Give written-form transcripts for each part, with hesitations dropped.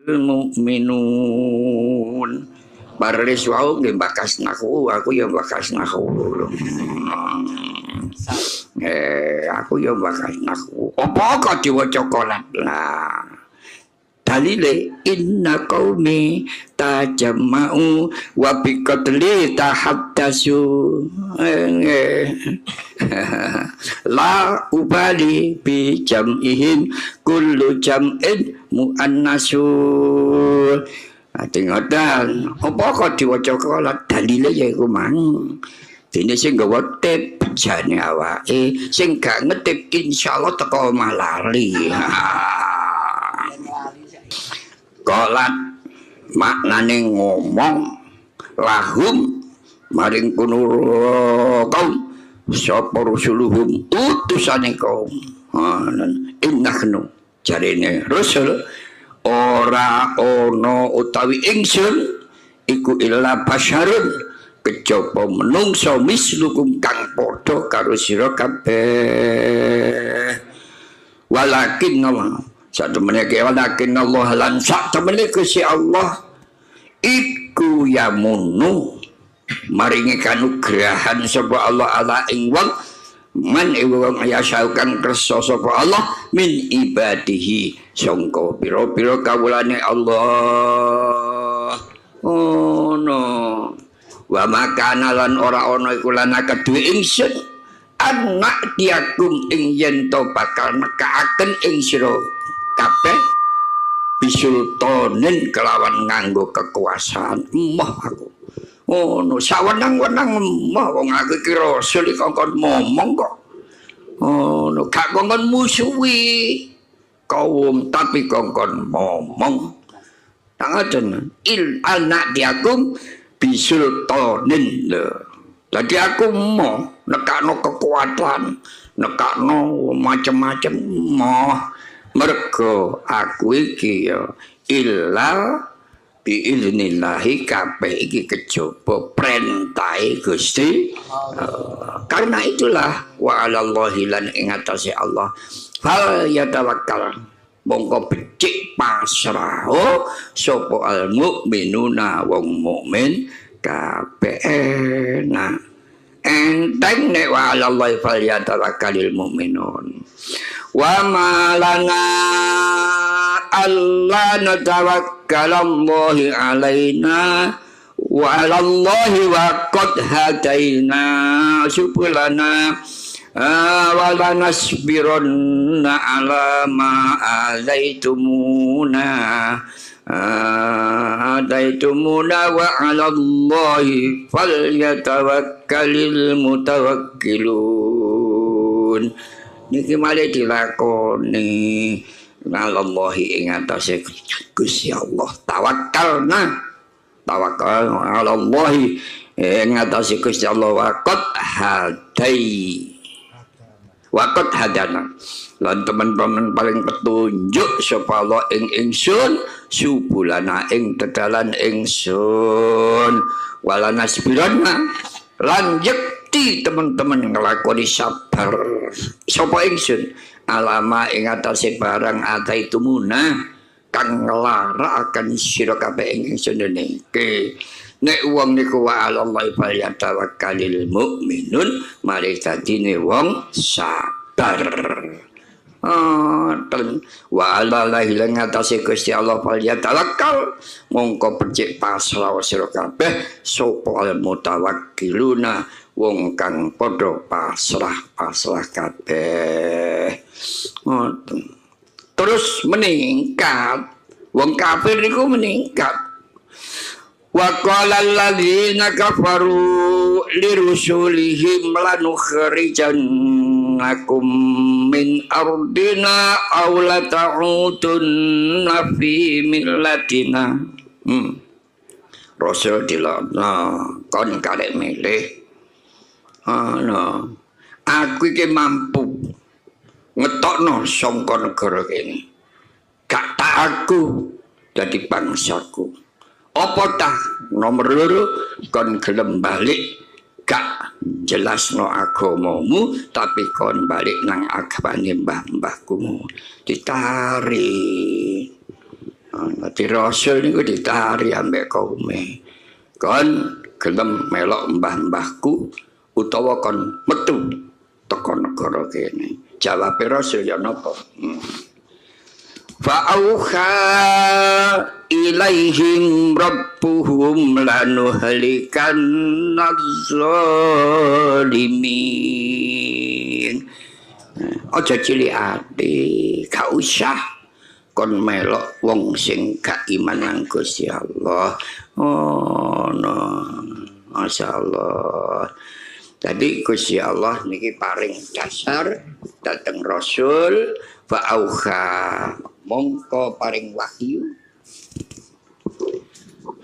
Mukminun baris wau nggih bakas naku, aku ya bakas naku. Aku ya bakas naku. Apa kok diwaca kolat lah. Dalile inna qaumi tajamma'u wa biqadli tahaddasu. La ubali bi jam'ihim kullu jam'in muannasul. Ngoten. Apa kok diwaca kolat dalile ya iku mang. Dene sing gawa tip jane awake, sing gak ngetip insyaallah teko malali. Kolat maknane ngomong lahum maring kunur kaum sapa rusuluhum utusane kaum. Innahnu jarene rasul ora ono utawi ingsun iku illa basyarun kejaba menungso mislukum kang padha karo sira kabeh. Walakin Allah satu meniki walakin Allah lan sak temene Gusti Allah iku yamunu maringi kanugrahan sapa Allah ala ing wong man wong yasaukan kersa sapa Allah min ibadihi sangka pira-pira kawulane Allah. Oh no. Wa makana lan ora ana iku lan kedue ingsun anak diakum ing yen to bakal nekaaken ing sira kabeh bisultanen kelawan nganggo kekuasaan emoh aku. Oh no sawenang-wenang emoh wong aku iki rasul kongkon momong kok. Oh no gak kongkon musuhi kaum tapi kongkon momong. Tangaden il anak diakum bisultanin lho. Jadi aku mau nekakno kekuatan, nekakno macam-macam mau mergo aku iki ya illa biiznillahi kabeh iki kejaba perintahe Gusti. Karena itulah wa 'alallahi lan ing atase Allah fal yatawakkal mongko becik pasrah sapa al mukminuna wong mukmin kabeh. Nah enteng nek wa 'alallahi falyatawakkalul mukminun. Wa malana alla natawakkalallahi alaina wa 'alallahi wa qad hadaina subulana wa lanasbirunna ala ma azaitumuna wa 'alallahi falyatawakkalul mutawakkilun. Niki malih dilakoni ngalallahi ing atase Gusti Allah. Tawakkalna tawakkal ngalallahi ing atase Gusti Allah waqt hadana lan teman-teman paling petunjuk sapa Allah ing ingsun subulana ing tedalan ingsun wala nasbirana lan yekti teman-teman nglakoni sabar sapa ingsun alama ing atase barang ataitumuna kang nglarakaken sira kabeh ing ingsun niki. Nek wong niku wa 'alallahi falyatawakkalul mukminun mari dadine wong sabar. Wa 'alallahi lan atase Gusti Allah falyatawakkal mongko becik pasrah sira kabeh sapa mutawakkiluna wong kang padha pasrah kabeh. Terus meningkat wong kafir niku meningkat. Wa qala alladziina kafaru lirusulihim lanukhrijannakum min ardina aw la ta'udunna fi millatina. Rasul dilana kon karek milih. Aku iki mampu ngetokno sangka negara kene. Gak tak aku dadi bangsaku. Apa tah nomor loro kon gelem balik gak jelasno agamamu tapi kon balik nang agamane mbah-mbahku ditarik. Nanti Rasul niku ditari ambek kaume. Kon gelem melok mbah-mbahku utawa kon metu teko negara kene. Jawab Rasul ya napa? Fa'auha ilaihim rabbuhum lanuhlikan nadzalimin. Aja cilik ati, gak usah kon melok wong sing gak iman nang Gusti Allah. Oh no, masyaallah. Tadi Gusti Allah niki paring dasar dateng Rasul fa'auha mongko paring wahyu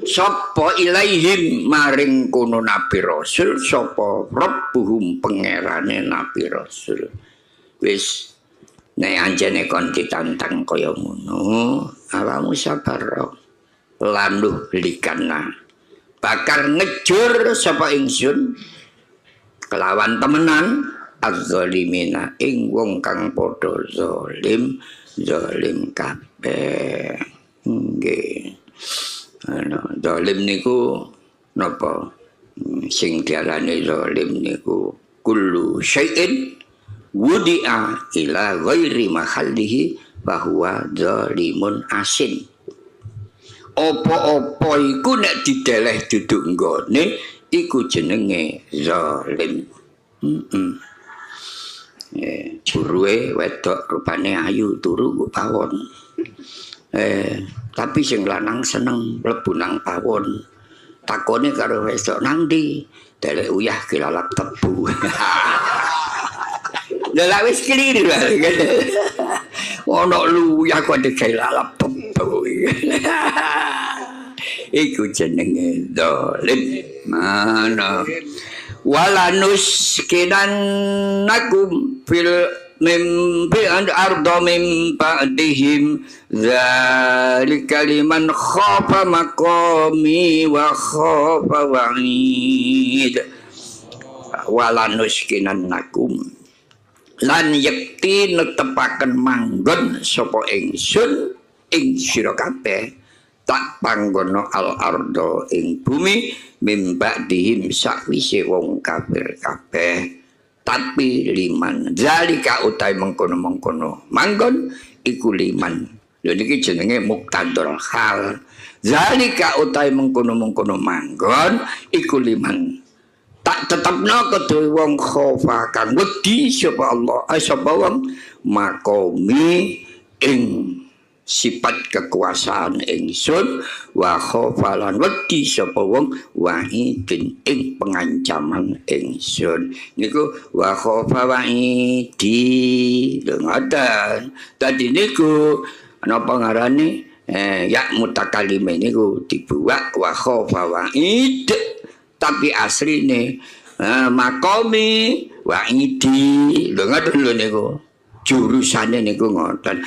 sapa ilaihim maring kono Nabi Rasul sapa rabbuhum pangerane Nabi Rasul wis nek anjene kon ditantang kaya ngono awakmu sabar lanuh likana bakar ngejur sapa ingsun kelawan temenan az-zalimina ing wong kang padha zalim kabeh nggih zalim niku napa sing diarani zalim niku kullu syai'in wudi'a ila ghairi mahallihi bahwa zalimun asin apa-apa iku nek dideleh duduk nggone iku jenenge zalim. Buruwe wedok rupane ayu turu mbok pawon. Tapi sing lanang seneng mlebu nang pawon. Takone karo wedok nang ndi? Delek uyah kilalap tebu. Lah wis keliru wae. Ono luyah kok dikilalap tebu. Iku jenenge zalim. Mana walanus kinannakum fil mimpi ardo min ba'dihim zalika liman khafa maqami wa khafa wa'id walanus kinannakum lan yakti netepaken manggon sapa ingsun ing sira kabeh tak panggono al ardo ing bumi mimba dihim sakwise wong kafir kabeh tapi liman zalika utai mengkono manggon iku liman lho niki jenenge muktadul hal zalika utai mengkono manggon iku liman tak tetepno kedue wong khofa kang wedi sapa Allah sapa wong makomi ing sifat kekuasaan ingsun wa khofalan wedi sapa wong wahidin ing pengancaman ingsun niku wa khofa wahidi lho ngoten dadi niku napa ngarane ya mutakalime niku dibuat wa khofa wahid tapi asline makomi wahidi lho ngoten lho niku jurusane niku ngoten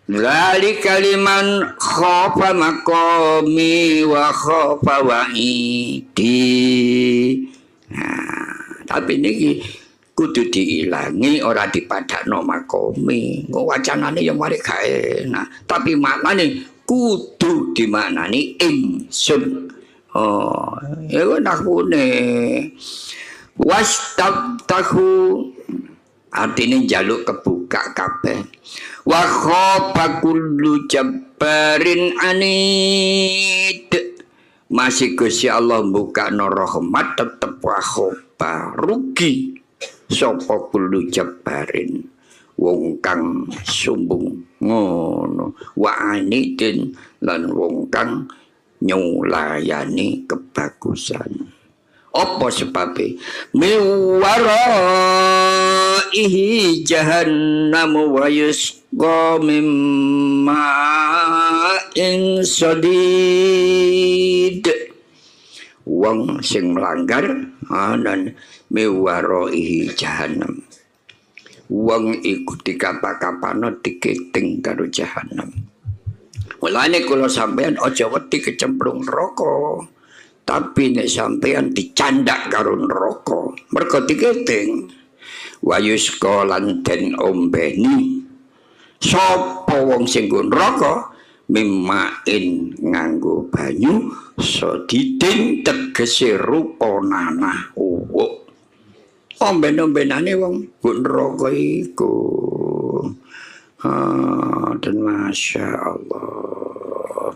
Lali kaliman khofa makomi wa khofa wa'idi. Nah, tapi ini kudu diilangi ora dipadakno makomi. Wacanane yang mari gae. Nah, tapi maknane kudu dimaknani ingsun. Oh, ya nakune. Wastabtahu artinya jaluk kebuka kabeh. Wa khofa kullu jabbarin anid. Masih Gusti Allah buka no rahmat tetep wa khofa rugi sapa kullu jabbarin wong kang sumbung ngono wa anidin lan wong kang nyulayani kebagusan. Apa sebabnya? Miwaraihi jahannam wa yusqa min ma'in sadid. Wong sing melanggar dan miwaraihi jahannam. Wong iku dikapa-kapano diketing karo jahannam. Mulane kula sampean aja wedi kecemplung neraka. Tapi nek sampean dicandak karo neraka mergo diketing wa yusqa lan den ombeni sapa wong sing nggon neraka mimmain nganggo banyu sodidin tegese rupa nanah uwuk. Omben-ombenane wong mbok neraka iku. Dan Masya Allah.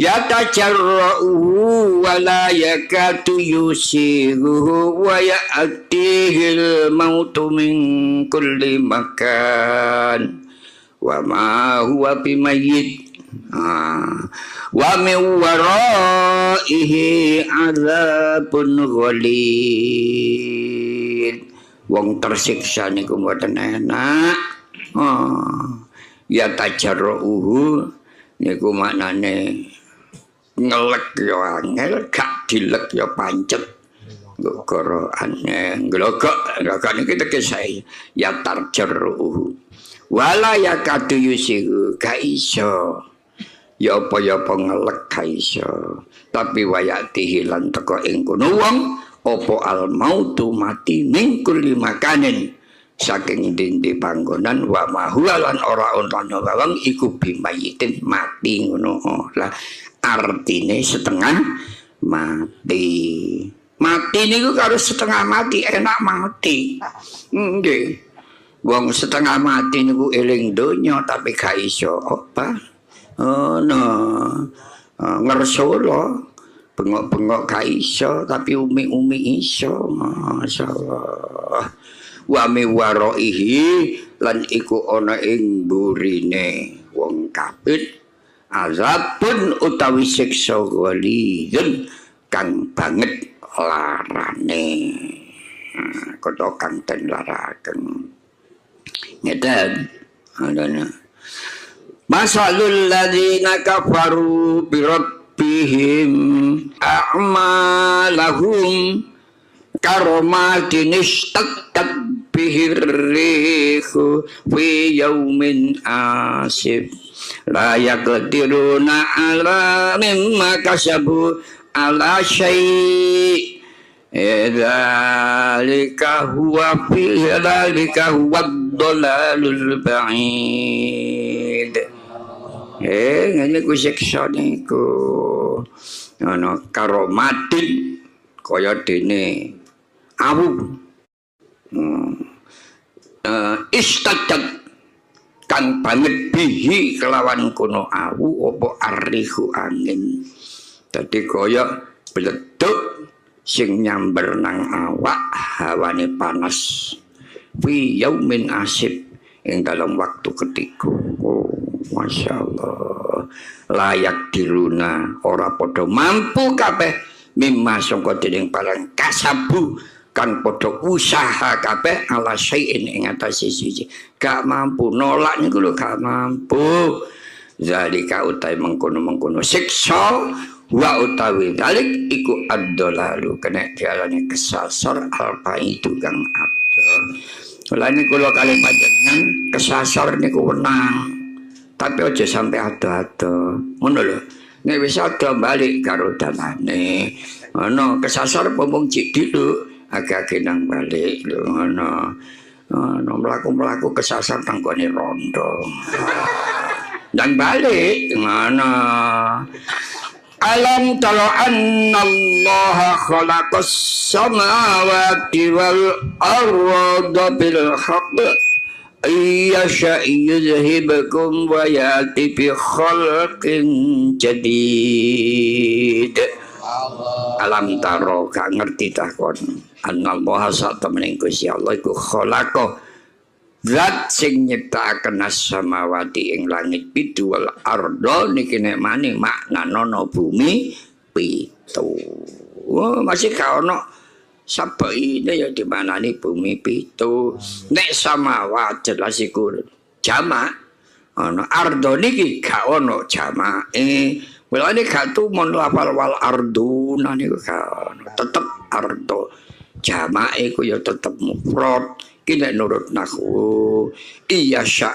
Yatajarra'uhu wa la yakatu yusiruhu wa ya'tihil mautu min kulli makan wa ma huwa bimayyit wa min waraihi azabun ghalid. Wong tersiksa niku mboten enak. Yatajarra'uhu niku maknane ngelek yo angel, gak dilek yo pancet. Goroane glogok niki tegese ya tarjaruhu. Wala yakadu yusiru gak iso. Ya apa-apa ngelek gak iso. Tapi wayati hilan teko ing kono wong apa al mautu mati min kulli makanin saking dindi panggonan wa mahulan ora ontane wong iku bimayitin mati ngono lah. Artine setengah mati. Mati niku karo setengah mati enak mati. Nggih. Wong setengah mati niku eling donya tapi gak iso apa? Ngersolo bengok-bengok gak iso tapi umi-umi iso. Masyaallah. Wa mi waraihi lan iku ana ing burine wong kafir azabun utawi siksa ghalidun kang banget larane. Kota kang ten laraken ngeten adana masalul ladzina kafaru bi rabbihim a'malahum karomatin istaqtat bihir rihu fi yaumin asib la yaqdiruna ala mimma kasabu ala syai' dzalika huwa fi dzalika huwa dhalalul ba'id. Ngene ku siksa niku ana karomatin kaya dene awu istadat kang banget bihi kelawan kono awu apa arrihu angin. Dadi kaya bleduk sing nyamber nang awak hawane panas fi yaumin asib ing dalam waktu ketika. Masya Allah. Layak diruna ora padha mampu kabeh mimma sangka dening barang kasabu kan padha usaha kabeh ala syai'in ing atase siji. Gak mampu nolak niku lho gak mampu. Zalika utawi mengkono-mengkono siksa wa utawi dalik iku ad-dalalu kena dialane kesasar al-baidu kang abdul. Lan niku kula kalih panjenengan kesasar niku wenang. Tapi aja sampai ado-ado. Ngono lho. Nek wis ado balik karo dalane. Ana kesasar pomong cik dulu agak nang balik lho ngono. Ono mlaku-mlaku kesasar nang gone rondo. Dan balik ngono. Alam tara annallaha khalaqas samawati wal arda bil haqq ayyasha yuzhibukum wa yati bi khalqin jadid. Alam tara gak ngerti takon annallaha satamene Gusti Allah iku khalaqa zat sing nyiptakaken as-samawati ing langit pitu wal arda niki nek maning maknane bumi pitu. Masih gak ono sabaine ya dimanani bumi pitu. Nek samawat jelas iku jamak. Ana arda niki gak ono jamake. Mulane gak tumon lafal wal arduna niku gak ono. Tetep arda. Jamake ku ya tetep mufrad. Nek nurut nahwu iya sya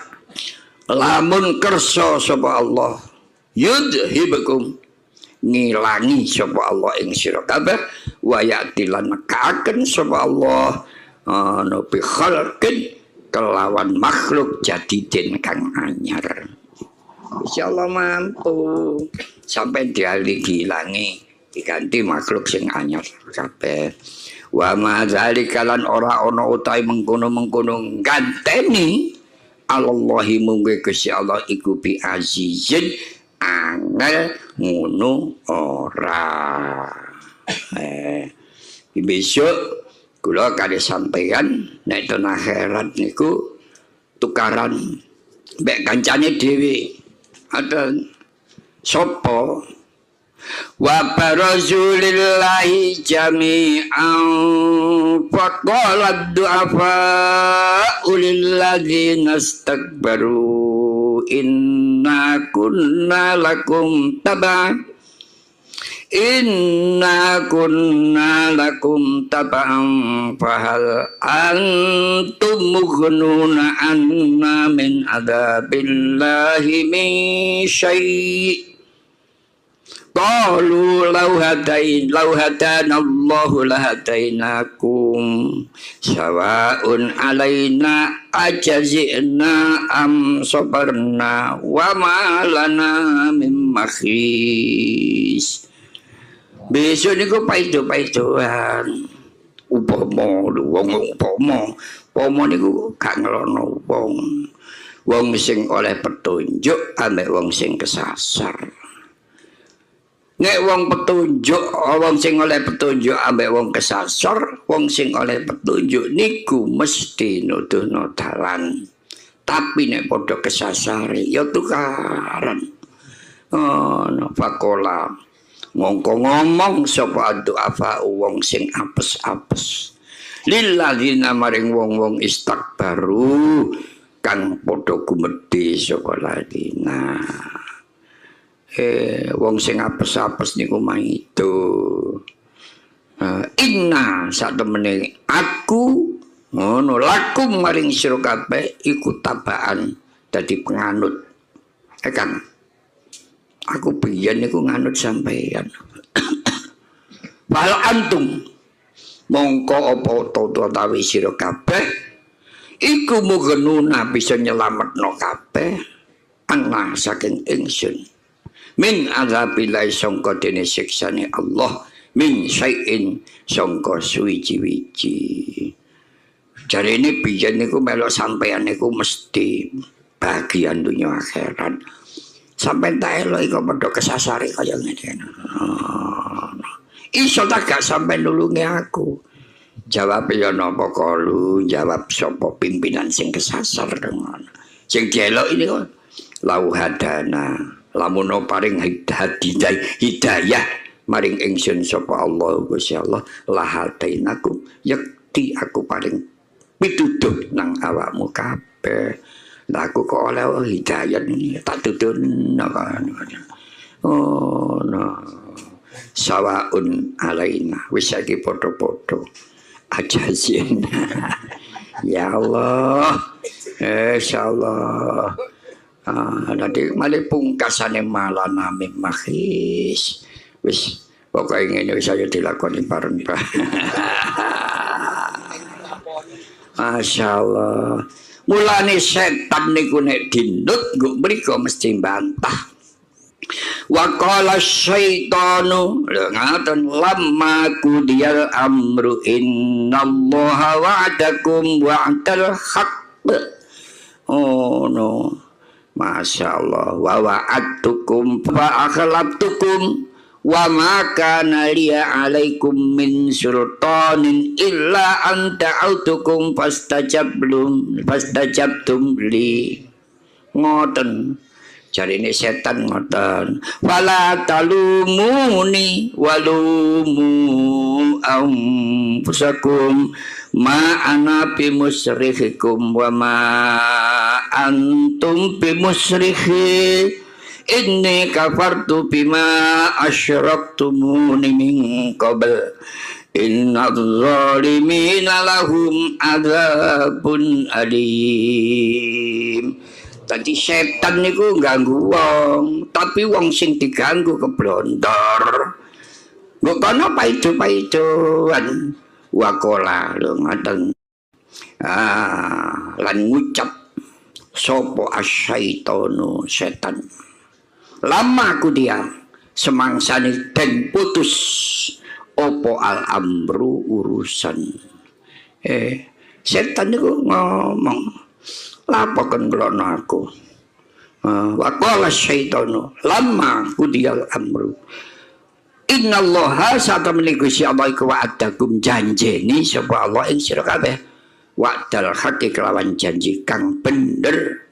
lamun kersa sapa Allah yudhibukum ngilangi sapa Allah ing sira kabeh wa ya'ti lan nekaken sapa Allah ana bi khalqin kelawan makhluk jadi den kang anyar. Insyaallah mampu sampai dihilangi diganti makhluk sing anyar kabeh. Wa ma zalika lan ora ana utahe mengkono-mengkono ganteni Allahi mungge Gusti Allah iku bi azizin angel ngono ora. Besok kula kali sampeyan nek ten akhirat niku tukaran mbek kancane dhewe. Ada sapa wa barazulillahi jami'an faqala du'afa ulil ladzina istakbaru inna kunna lakum taba'an fahal antum mughnuna anna min adzabillahi min syai' qalu law hadana Allahu lahadainakum sawa'un alaina ajazina am sabarna wa ma lana min makhis. Besok niku paido-paidoan upama wong niku gak ngelono wong sing oleh petunjuk ambek wong sing kesasar. Nek wong petunjuk, wong sing oleh petunjuk ambek wong kesasar, wong sing oleh petunjuk niku mesti nuduhno dalan. Tapi nek padha kesasare ya tukaran. Fakola ngongko ngomong sapa du'afa wong sing apes-apes. Lilladzina maring wong-wong istakbaru kang padha gumedhe sapa ladina. Wong sing apes-apes niku maido. Inna satemene aku ngono lakum maring sira kabeh iku tabaan dadi penganut. Kang aku biyen niku nganut sampeyan. Wal antum mongko apa tawi sira kabeh iku mughnuna bisa nyelametno kabeh ana saking ingsun. Min azabilai sangka dene siksane Allah min syai'in sangka suwiji-wiji. Jarene biyen niku melok sampeyan niku mesti bagian dunia akhirat. Sampai tak elok iku padha kesasare kaya ngene. Iso tak gak sampai nulungi aku. Jawab ya napa kalu, jawab sapa pimpinan sing kesasar dengan. Sing dielok ini kok lauhadana lamun paring hidayah maring ingsun sapa Allah Gusti Allah lahatainaku yakti aku paring pituduh nang awakmu kabeh. Lah aku kok oleh hidayah ini tak tutun sawaun alaina wis saiki padha-padha ajazin. Ya Allah insyaallah. Nanti malih pungkasane malana mim makhis wis pokoke ngene wis ayo dilakoni bareng. Masyaallah. Mulane setan niku nek dinut nggo mriku mesti bantah. Wa qala syaitanu ngaten lamma kudiyal amru innallaha wa'adakum wa'dal haqq. Oh no. Masyaallah wa wa'adtukum fa akhlaftukum wa ma kana liya alaikum min sultanin illa an ta'autukum fastajabtum li. Ngoten jarine setan ngoten wala talumuni walumu anfusakum ma ana bi musyrikhikum wa ma antum bi musyrikhi inni kafartu bima asyraktumuni min qabl inna adh-dhalimina lahum adzabun alim. Tadi setan niku ganggu wong, tapi wong sing diganggu keblondor. Mbok kono paido-paidoan. Wakola lho ngaten. lan ngucap sopo asyaitonu setan lama kudia semangsane den putus opo al amru urusan setan niku ngomong lapokan kelono aku wa qala syaitanu lama kudia al amru innallaha satamene Gusti Allah iku wa'adakum janjeni sapa Allah ing sira kabeh wa'dal haqqi kelawan janji kang bener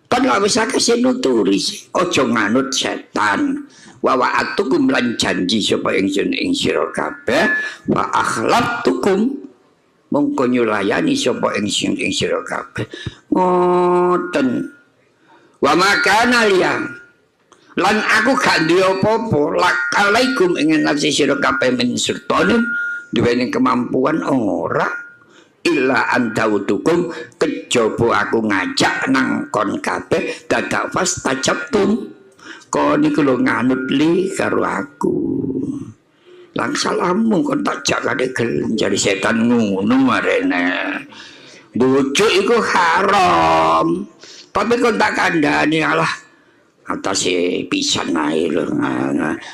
kan gak bisa kasih nuturi ojo nganut setan wa wa'atukum lan janji sapa ingsun ing sira kabeh wa akhlaqtukum mongko nyulayani sapa ingsun ing sira kabeh ngoten wa makana liyang lan aku gak duwe apa-apa lakalaikum ing nafsi sira kabeh min sultanin duweni kemampuan ora illa antautukum kejaba aku ngajak nang kon kabeh dadak fastajabtum kon niku lho nganut li karo aku lang salamu kon tak jak kade gelem jari setan ngono marene bojo iku haram tapi kon tak kandhani alah atase pisan ae lho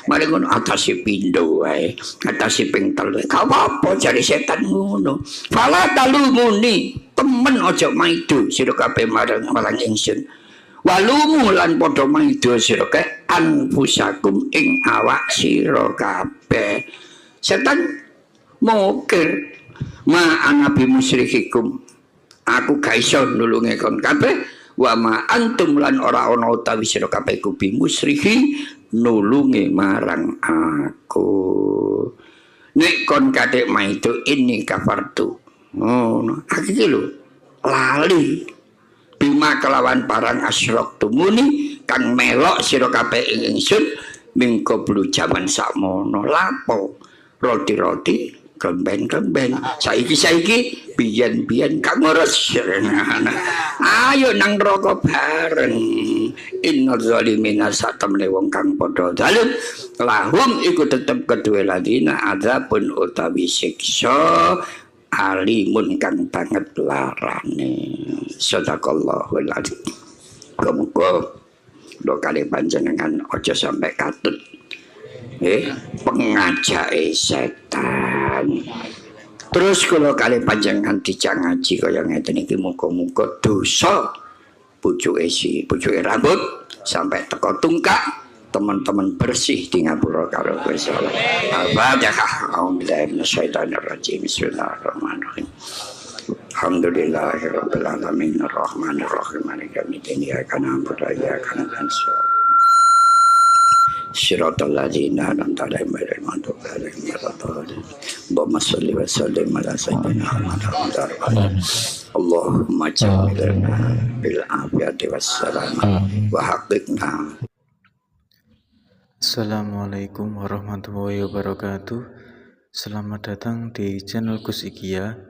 mari ngono atase pindho ae atase ping 3 gak apa-apa jare setan ngono fala talumuni temen aja maido sira kabeh marang ingsun walumu lan padha maido sira kabeh anfusakum ing awak sira kabeh setan mokir ma anabi musyrikikum aku gak iso nulunge kon kabeh wa ma antum lan ora ana utawi sira kabeh kubi musyrikin nulunge marang aku nek kon kadek maido ini kafartu ngono aku iki lho lali bima kelawan parang asyrok tumuni kang melok sira kabeh ing ingsun mingko blu jaman sakmono lapo roti-roti kemben saiki biyen gak ngurus ayo nang neraka bareng innal zalimina satamne wong kang padha zalim lahum iku tetep kedue ladina adzabun utawi siksa alimun kang banget larane sadaqallahul adzim muga do kali panjenengan aja sampai katut pengajake setan. Terus kalau kali panjenengan dijak ngaji kaya ngeten iki muga-muga dosa pucuke rambut sampai teko tungkak teman-teman bersih di ngapura karo Gusti Allah. Al-Fatihah. A'udzubillahi minasyaitonir rajim. Bismillahirrahmanirrahim. Alhamdulillahirabbil alamin arrahmanir rahim maliki yaumiddin iyyaka na'budu wa iyyaka nasta'in. Siratal ladzina an'amta 'alaihim ghairil maghdubi 'alaihim waladdallin. Allahumma shalli wa sallim ala sayyidina Muhammad. Allahumma ja'alna bil afiyati wassalam wa haqiqna. Assalamualaikum warahmatullahi wabarakatuh. Selamat datang di channel Gus Ikia.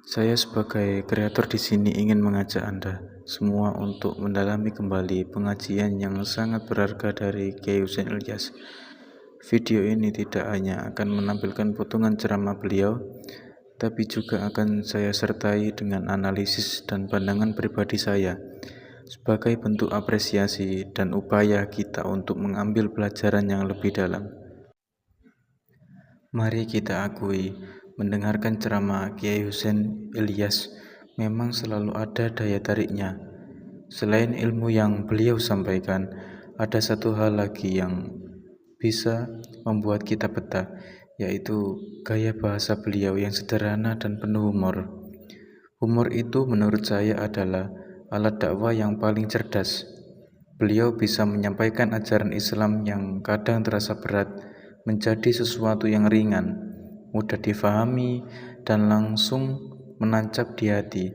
Saya sebagai kreator di sini ingin mengajak Anda semua untuk mendalami kembali pengajian yang sangat berharga dari Kiai Husain Ilyas. Video ini tidak hanya akan menampilkan potongan ceramah beliau, tapi juga akan saya sertai dengan analisis dan pandangan pribadi saya sebagai bentuk apresiasi dan upaya kita untuk mengambil pelajaran yang lebih dalam. Mari kita akui, mendengarkan ceramah Kiai Husain Ilyas memang selalu ada daya tariknya. Selain ilmu yang beliau sampaikan, ada satu hal lagi yang bisa membuat kita betah, yaitu gaya bahasa beliau yang sederhana dan penuh humor. Humor itu menurut saya adalah alat dakwah yang paling cerdas. Beliau bisa menyampaikan ajaran Islam yang kadang terasa berat menjadi sesuatu yang ringan, mudah difahami, dan langsung menancap di hati.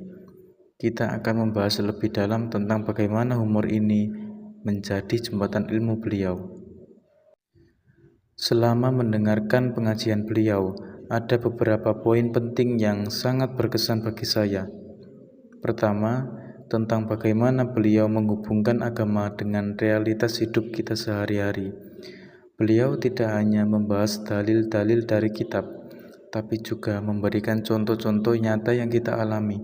Kita akan membahas lebih dalam tentang bagaimana humor ini menjadi jembatan ilmu beliau. Selama mendengarkan pengajian beliau, ada beberapa poin penting yang sangat berkesan bagi saya. Pertama, tentang bagaimana beliau menghubungkan agama dengan realitas hidup kita sehari-hari. Beliau tidak hanya membahas dalil-dalil dari kitab, tapi juga memberikan contoh-contoh nyata yang kita alami.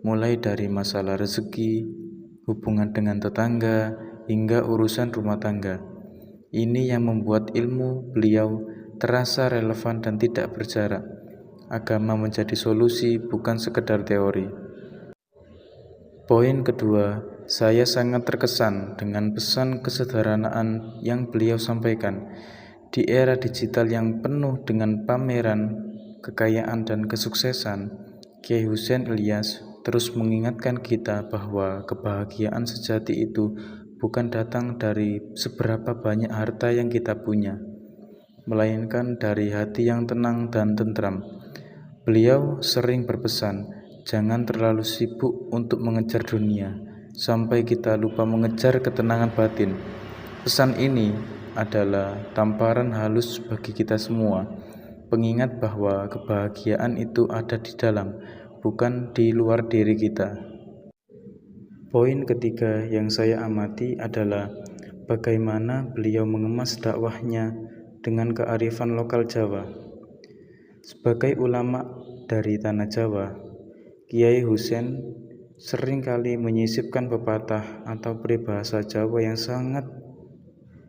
mulai dari masalah rezeki, hubungan dengan tetangga, hingga urusan rumah tangga. Ini yang membuat ilmu beliau terasa relevan dan tidak berjarak. Agama menjadi solusi, bukan sekedar teori. Poin kedua, saya sangat terkesan dengan pesan kesederhanaan yang beliau sampaikan. Di era digital yang penuh dengan pameran, kekayaan, dan kesuksesan, Kiai Hussein Ilyas terus mengingatkan kita bahwa kebahagiaan sejati itu bukan datang dari seberapa banyak harta yang kita punya, melainkan dari hati yang tenang dan tentram. Beliau sering berpesan, jangan terlalu sibuk untuk mengejar dunia, sampai kita lupa mengejar ketenangan batin. Pesan ini adalah tamparan halus bagi kita semua, pengingat bahwa kebahagiaan itu ada di dalam, bukan di luar diri kita. Poin ketiga yang saya amati adalah bagaimana beliau mengemas dakwahnya dengan kearifan lokal Jawa. Sebagai ulama dari tanah Jawa, Kiai Hussein seringkali menyisipkan pepatah atau peribahasa Jawa yang sangat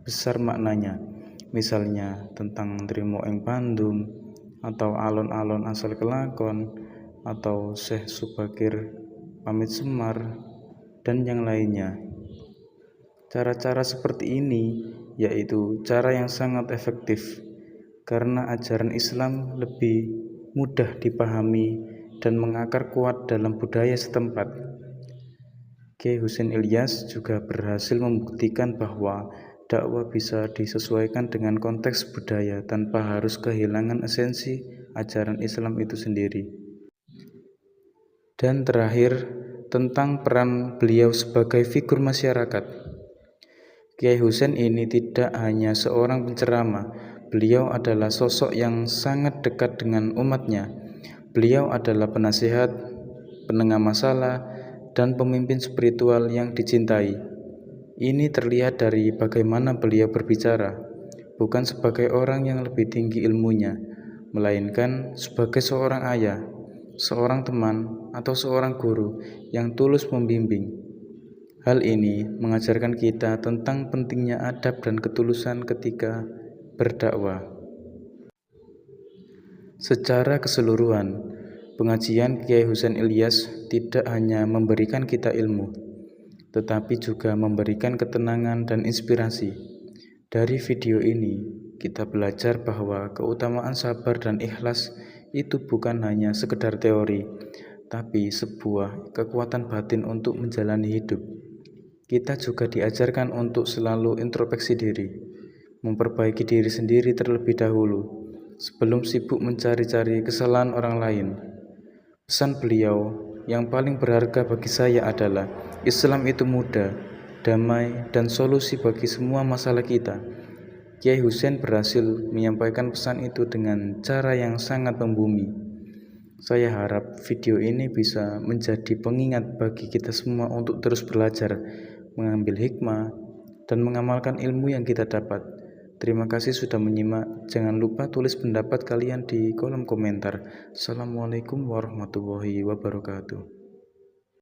besar maknanya. Misalnya tentang Trimo ing Pandum, atau alon-alon asal kelakon, atau Syekh Subakir pamit Semar, dan yang lainnya. Cara-cara seperti ini yaitu cara yang sangat efektif karena ajaran Islam lebih mudah dipahami dan mengakar kuat dalam budaya setempat. Kiai Hussein Ilyas juga berhasil membuktikan bahwa dakwah bisa disesuaikan dengan konteks budaya tanpa harus kehilangan esensi ajaran Islam itu sendiri. Dan terakhir, tentang peran beliau sebagai figur masyarakat. Kiai Hussein ini tidak hanya seorang penceramah, beliau adalah sosok yang sangat dekat dengan umatnya. Beliau adalah penasihat, penengah masalah, dan pemimpin spiritual yang dicintai. Ini terlihat dari bagaimana beliau berbicara, bukan sebagai orang yang lebih tinggi ilmunya, melainkan sebagai seorang ayah, seorang teman, atau seorang guru yang tulus membimbing. Hal ini mengajarkan kita tentang pentingnya adab dan ketulusan ketika berdakwah. Secara keseluruhan, pengajian Kiai Hussein Ilyas tidak hanya memberikan kita ilmu, tetapi juga memberikan ketenangan dan inspirasi. Dari video ini, kita belajar bahwa keutamaan sabar dan ikhlas itu bukan hanya sekedar teori, tapi sebuah kekuatan batin untuk menjalani hidup. Kita juga diajarkan untuk selalu introspeksi diri, memperbaiki diri sendiri terlebih dahulu, sebelum sibuk mencari-cari kesalahan orang lain. Pesan beliau yang paling berharga bagi saya adalah Islam itu mudah, damai, dan solusi bagi semua masalah kita. Kiai Hussein berhasil menyampaikan pesan itu dengan cara yang sangat membumi. Saya harap video ini bisa menjadi pengingat bagi kita semua untuk terus belajar, mengambil hikmah, dan mengamalkan ilmu yang kita dapat. Terima kasih sudah menyimak. Jangan lupa tulis pendapat kalian di kolom komentar. Assalamualaikum warahmatullahi wabarakatuh.